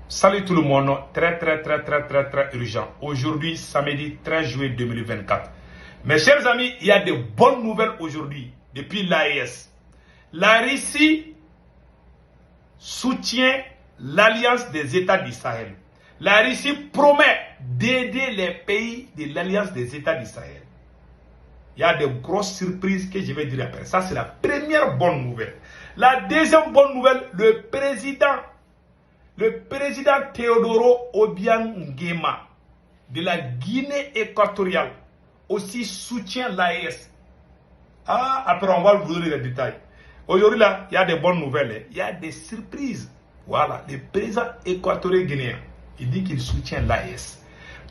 Salut tout le monde, très urgent. Aujourd'hui, samedi 13 juillet 2024. Mes chers amis, il y a de bonnes nouvelles aujourd'hui depuis l'AES. La Russie soutient l'Alliance des États du Sahel. La Russie promet d'aider les pays de l'Alliance des États du Sahel. Il y a de grosses surprises que je vais dire après. Ça, c'est la première bonne nouvelle. La deuxième bonne nouvelle, le président Teodoro Obiang Nguema de la Guinée équatoriale aussi soutient l'AES. Après on va vous donner les détails. Aujourd'hui là, il y a des bonnes nouvelles, il y a des surprises. Voilà, le président équatorien guinéen, il dit qu'il soutient l'AES.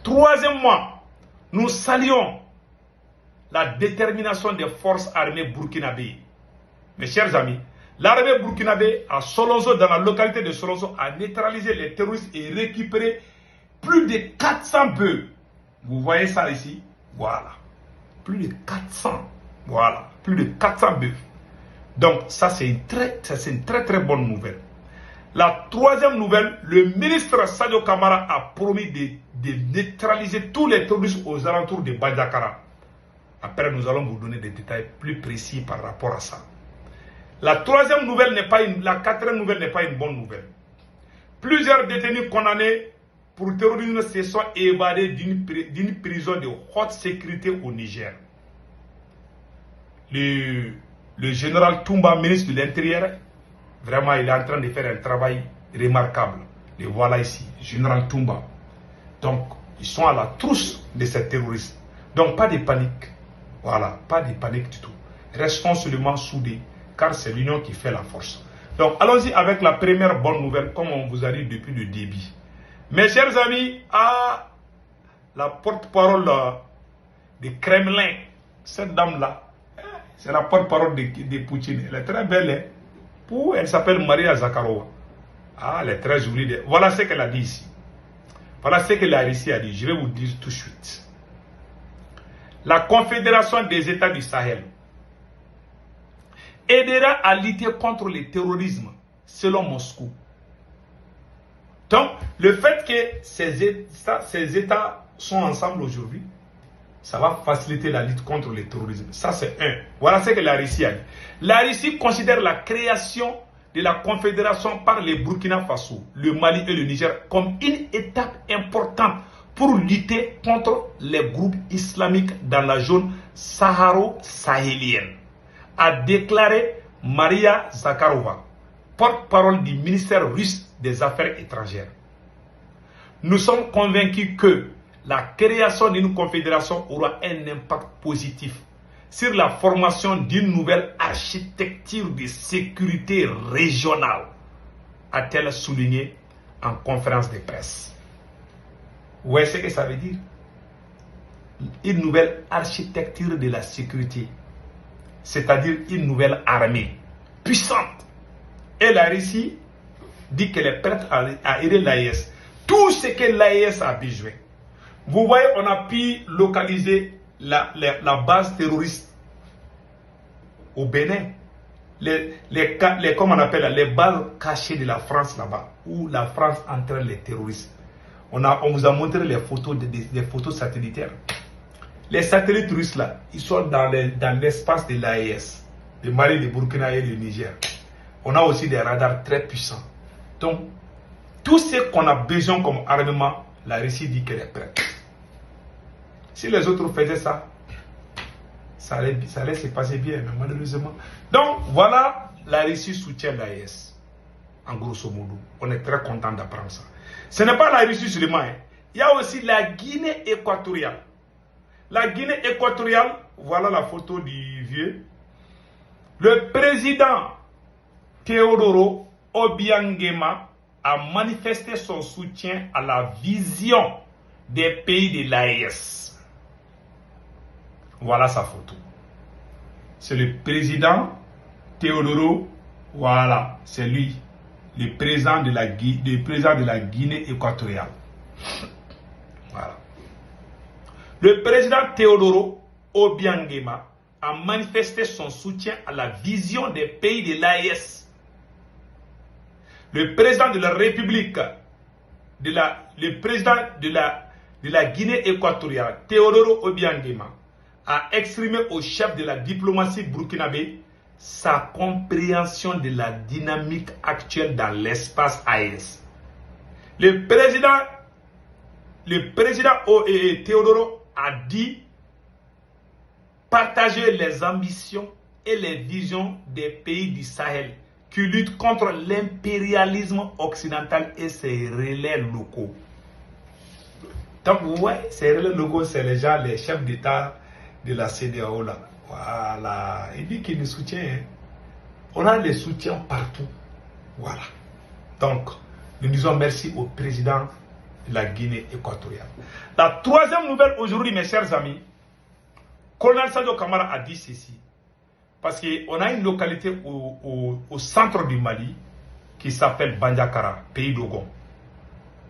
Troisièmement, nous saluons la détermination des forces armées burkinabées. Mes chers amis, l'armée burkinabé à Solonzo, dans la localité de Solonzo, a neutralisé les terroristes et récupéré plus de 400 bœufs. Vous voyez ça ici? Voilà. Plus de 400. Voilà. Plus de 400 bœufs. Donc, ça, c'est une très bonne nouvelle. La troisième nouvelle, le ministre Sadio Kamara a promis de neutraliser tous les terroristes aux alentours de Badjakara. Après, nous allons vous donner des détails plus précis par rapport à ça. La troisième nouvelle n'est pas la quatrième nouvelle n'est pas une bonne nouvelle. Plusieurs détenus condamnés pour terrorisme se sont évadés d'une prison de haute sécurité au Niger. Le général Toumba, ministre de l'Intérieur, vraiment il est en train de faire un travail remarquable. Le voilà ici, le général Toumba. Donc, ils sont à la trousse de ces terroristes. Donc, pas de panique. Voilà, pas de panique du tout. Restons seulement soudés, car c'est l'union qui fait la force. Donc, allons-y avec la première bonne nouvelle, comme on vous a dit depuis le début. Mes chers amis, la porte-parole du Kremlin, cette dame-là, c'est la porte-parole de Poutine. Elle est très belle. Elle s'appelle Maria Zakharova. Elle est très jolie. Voilà ce qu'elle a dit ici. Voilà ce que la Russie a dit. Je vais vous dire tout de suite. La Confédération des États du Sahel aidera à lutter contre le terrorisme, selon Moscou. Donc, le fait que ces États sont ensemble aujourd'hui, ça va faciliter la lutte contre le terrorisme. Ça, c'est un. Voilà ce que la Russie a dit. La Russie considère la création de la Confédération par les Burkina Faso, le Mali et le Niger comme une étape importante pour lutter contre les groupes islamiques dans la zone saharo-sahélienne, a déclaré Maria Zakharova, porte-parole du ministère russe des Affaires étrangères. Nous sommes convaincus que la création d'une confédération aura un impact positif sur la formation d'une nouvelle architecture de sécurité régionale, a-t-elle souligné en conférence de presse. Vous voyez ce que ça veut dire? Une nouvelle architecture de la sécurité, c'est-à-dire une nouvelle armée puissante. Et la Russie dit qu'elle est prête à aider l'AES. Tout ce que l'AES a besoin. Vous voyez, on a pu localiser la base terroriste au Bénin. Comment on appelle les bases cachées de la France là-bas, où la France entraîne les terroristes. On vous a montré les photos, des photos satellitaires. Les satellites russes là, ils sont dans l'espace de l'AES, le Mali, le Burkina et le Niger. On a aussi des radars très puissants. Donc, tout ce qu'on a besoin comme armement, la Russie dit qu'elle est prête. Si les autres faisaient ça, ça allait se passer bien, mais malheureusement. Donc, voilà, la Russie soutient l'AES. En grosso modo, on est très content d'apprendre ça. Ce n'est pas la Russie seulement. Il y a aussi la Guinée équatoriale. La Guinée équatoriale, voilà la photo du vieux. Le président Teodoro Obiang Nguema a manifesté son soutien à la vision des pays de l'AES. Voilà sa photo. C'est le président Teodoro, voilà, c'est lui. Le président de la Guinée équatoriale. Voilà. Le président Teodoro Obiang Nguema a manifesté son soutien à la vision des pays de l'AES. Le président de la République le président de la Guinée équatoriale, Teodoro Obiang Nguema, a exprimé au chef de la diplomatie burkinabé sa compréhension de la dynamique actuelle dans l'espace AES. Le président Teodoro a dit partager les ambitions et les visions des pays du Sahel qui luttent contre l'impérialisme occidental et ses relais locaux. Donc, vous voyez, ces relais locaux, c'est les gens, les chefs d'État de la CEDEAO là. Voilà. Il dit qu'il nous soutient. Hein. On a les soutiens partout. Voilà. Donc, nous disons merci au président de la Guinée équatoriale. La troisième nouvelle aujourd'hui, mes chers amis, Colonel Sadio Kamara a dit ceci. Parce qu'on a une localité au centre du Mali qui s'appelle Bandiakara, pays d'Ogon.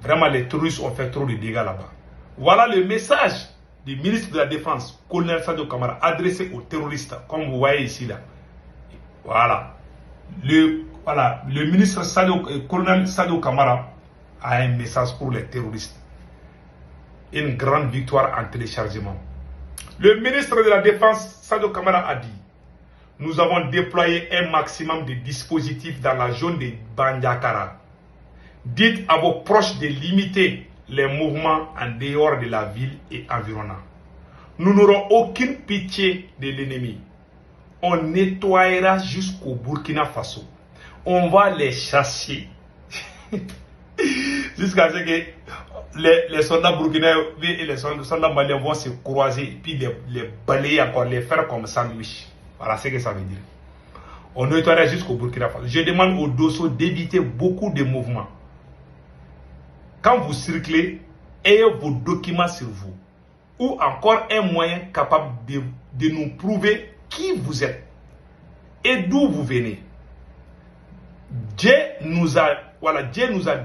Vraiment, les touristes ont fait trop de dégâts là-bas. Voilà le message du ministre de la Défense, Colonel Sadio Kamara, adressé aux terroristes, comme vous voyez ici là. Voilà. Le ministre Colonel Sadio Kamara a un message pour les terroristes. Une grande victoire en téléchargement. Le ministre de la Défense, Sadio Kamara, a dit: nous avons déployé un maximum de dispositifs dans la zone de Bandiakara. Dites à vos proches de limiter les mouvements en dehors de la ville et environnant. Nous n'aurons aucune pitié de l'ennemi. On nettoyera jusqu'au Burkina Faso. On va les chasser. Jusqu'à ce que les soldats burkinais et les soldats maliens vont se croiser et puis les balayer encore, les faire comme sandwich. Voilà ce que ça veut dire. On nettoiera jusqu'au Burkina Faso. Je demande aux Dosso d'éviter beaucoup de mouvements. Quand vous circulez, ayez vos documents sur vous. Ou encore un moyen capable de nous prouver qui vous êtes et d'où vous venez. Dieu nous a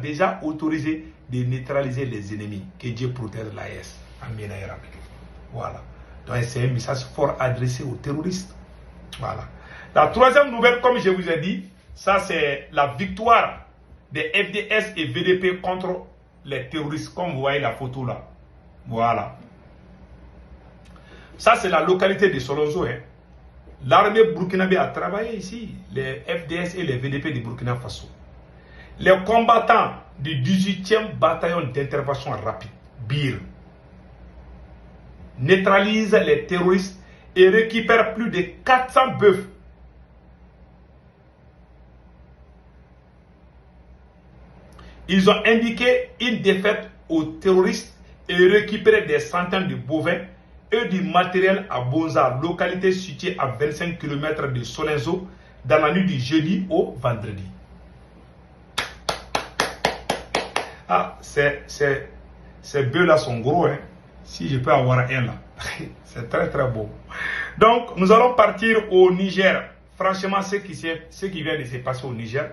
déjà autorisé de neutraliser les ennemis. Que Dieu protège l'AES. Amen. Voilà. Donc c'est un message fort adressé aux terroristes. Voilà. La troisième nouvelle, comme je vous ai dit, ça c'est la victoire des FDS et VDP contre les terroristes, comme vous voyez la photo là. Voilà. Ça c'est la localité de Solonzo. Hein. L'armée burkinabé a travaillé ici, les FDS et les VDP de Burkina Faso. Les combattants du 18e bataillon d'intervention rapide, BIR, neutralisent les terroristes et récupèrent plus de 400 bœufs. Ils ont indiqué une défaite aux terroristes et récupéré des centaines de bovins et du matériel à Bonza, localité située à 25 km de Solenzo, dans la nuit du jeudi au vendredi. Ah, ces bœufs-là sont gros, hein. Si je peux avoir un là. C'est très très beau. Donc, nous allons partir au Niger. Franchement, ce qui vient de se passer au Niger,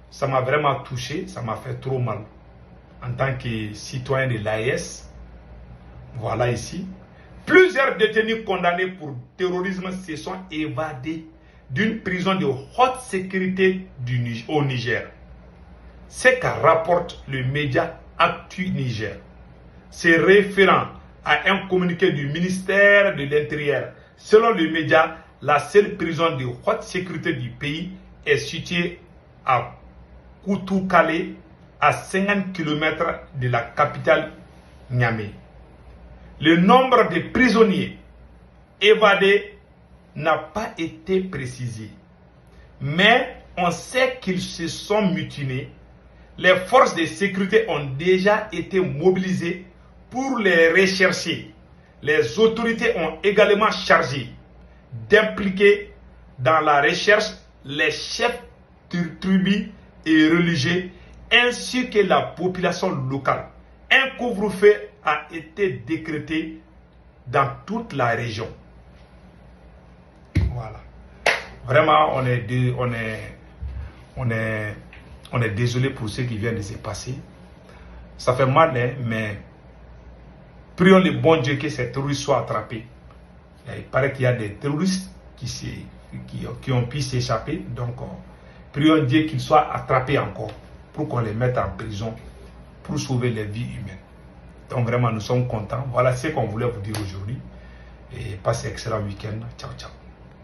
ça m'a vraiment touché, ça m'a fait trop mal. En tant que citoyen de l'AES, voilà ici. Plusieurs détenus condamnés pour terrorisme se sont évadés d'une prison de haute sécurité au Niger. C'est qu'a rapporte le média Actu Niger. Se référant à un communiqué du ministère de l'Intérieur. Selon le média, la seule prison de haute sécurité du pays est située à Koutoukale, à 50 km de la capitale Niamey. Le nombre de prisonniers évadés n'a pas été précisé. Mais on sait qu'ils se sont mutinés. Les forces de sécurité ont déjà été mobilisées pour les rechercher. Les autorités ont également chargé d'impliquer dans la recherche les chefs de tribus et religieux ainsi que la population locale. Un couvre-feu a été décrété dans toute la région. Voilà. Vraiment, on est désolé pour ce qui vient de se passer. Ça fait mal, hein, mais prions le bon Dieu que ces terroristes soient attrapés. Il paraît qu'il y a des terroristes qui ont pu s'échapper. Donc, prions Dieu qu'ils soient attrapés encore pour qu'on les mette en prison pour sauver les vies humaines. Donc vraiment, nous sommes contents. Voilà ce qu'on voulait vous dire aujourd'hui. Et passez un excellent week-end. Ciao, ciao.